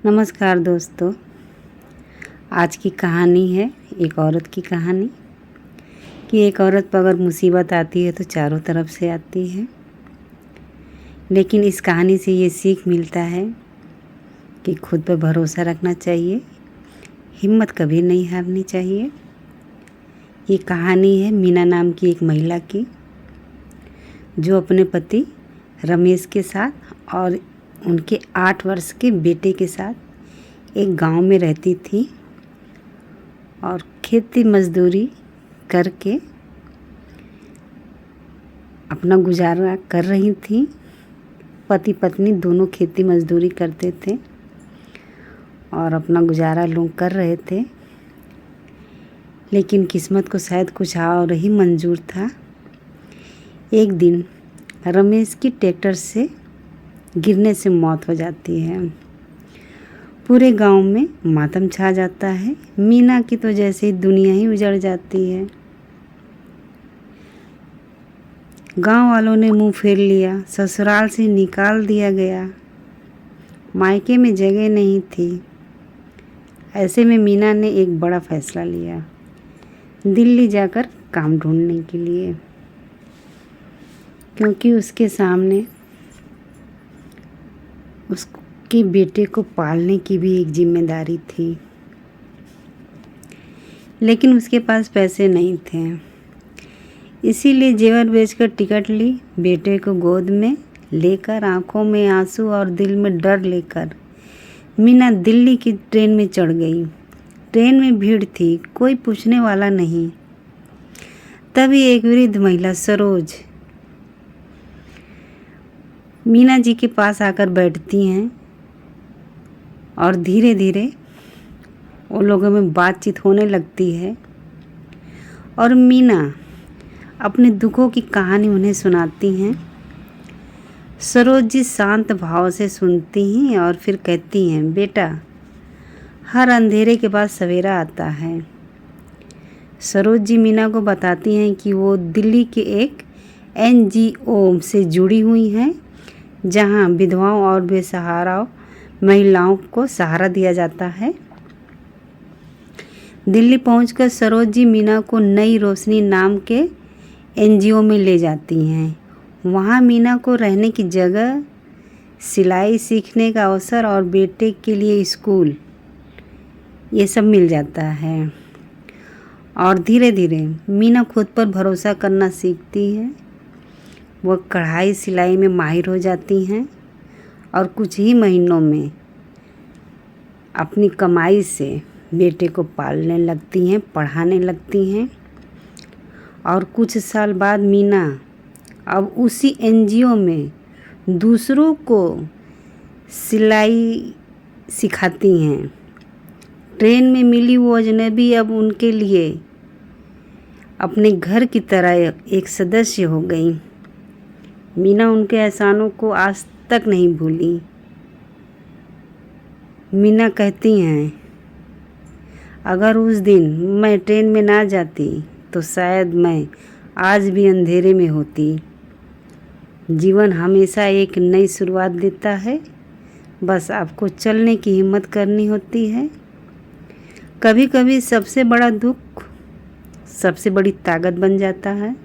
नमस्कार दोस्तों। आज की कहानी है एक औरत की कहानी कि एक औरत पर अगर मुसीबत आती है तो चारों तरफ से आती है। लेकिन इस कहानी से ये सीख मिलता है कि खुद पर भरोसा रखना चाहिए, हिम्मत कभी नहीं हारनी चाहिए। ये कहानी है मीना नाम की एक महिला की, जो अपने पति रमेश के साथ और उनके 8 वर्ष के बेटे के साथ एक गांव में रहती थी और खेती मजदूरी करके अपना गुजारा कर रही थी। पति पत्नी दोनों खेती मजदूरी करते थे और अपना गुजारा लोग कर रहे थे। लेकिन किस्मत को शायद कुछ और ही मंजूर था। एक दिन रमेश की ट्रैक्टर से गिरने से मौत हो जाती है। पूरे गांव में मातम छा जाता है। मीना की तो जैसे ही दुनिया ही उजड़ जाती है। गांव वालों ने मुंह फेर लिया, ससुराल से निकाल दिया गया, मायके में जगह नहीं थी। ऐसे में मीना ने एक बड़ा फैसला लिया, दिल्ली जाकर काम ढूंढने के लिए, क्योंकि उसके सामने उसके बेटे को पालने की भी एक जिम्मेदारी थी। लेकिन उसके पास पैसे नहीं थे, इसीलिए जेवर बेचकर टिकट ली। बेटे को गोद में लेकर, आंखों में आंसू और दिल में डर लेकर मीना दिल्ली की ट्रेन में चढ़ गई। ट्रेन में भीड़ थी, कोई पूछने वाला नहीं। तभी एक वृद्ध महिला सरोज मीना जी के पास आकर बैठती हैं और धीरे धीरे उन लोगों में बातचीत होने लगती है और मीना अपने दुखों की कहानी उन्हें सुनाती हैं। सरोज जी शांत भाव से सुनती हैं और फिर कहती हैं, बेटा, हर अंधेरे के बाद सवेरा आता है। सरोज जी मीना को बताती हैं कि वो दिल्ली के एक NGO से जुड़ी हुई हैं, जहां विधवाओं और बेसहारा महिलाओं को सहारा दिया जाता है। दिल्ली पहुंचकर सरोज जी मीना को नई रोशनी नाम के NGO में ले जाती हैं। वहां मीना को रहने की जगह, सिलाई सीखने का अवसर और बेटे के लिए स्कूल, ये सब मिल जाता है। और धीरे धीरे मीना खुद पर भरोसा करना सीखती है। वह कढ़ाई सिलाई में माहिर हो जाती हैं और कुछ ही महीनों में अपनी कमाई से बेटे को पालने लगती हैं, पढ़ाने लगती हैं। और कुछ साल बाद मीना अब उसी NGO में दूसरों को सिलाई सिखाती हैं। ट्रेन में मिली वो अजनबी अब उनके लिए अपने घर की तरह एक सदस्य हो गई। मीना उनके एहसानों को आज तक नहीं भूली। मीना कहती हैं, अगर उस दिन मैं ट्रेन में ना जाती तो शायद मैं आज भी अंधेरे में होती। जीवन हमेशा एक नई शुरुआत देता है, बस आपको चलने की हिम्मत करनी होती है। कभी कभी सबसे बड़ा दुख सबसे बड़ी ताकत बन जाता है।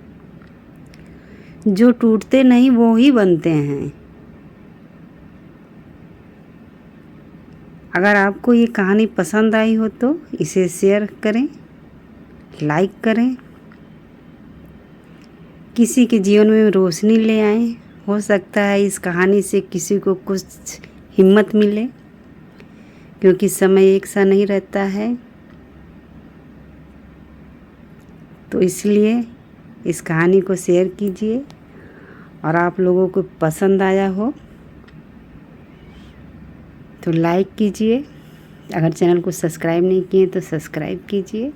जो टूटते नहीं वो ही बनते हैं। अगर आपको ये कहानी पसंद आई हो तो इसे शेयर करें, लाइक करें, किसी के जीवन में रोशनी ले आएं। हो सकता है इस कहानी से किसी को कुछ हिम्मत मिले, क्योंकि समय एक सा नहीं रहता है। तो इसलिए इस कहानी को शेयर कीजिए और आप लोगों को पसंद आया हो तो लाइक कीजिए। अगर चैनल को सब्सक्राइब नहीं किए तो सब्सक्राइब कीजिए।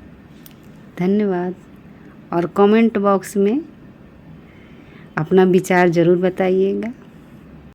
धन्यवाद। और कमेंट बॉक्स में अपना विचार ज़रूर बताइएगा।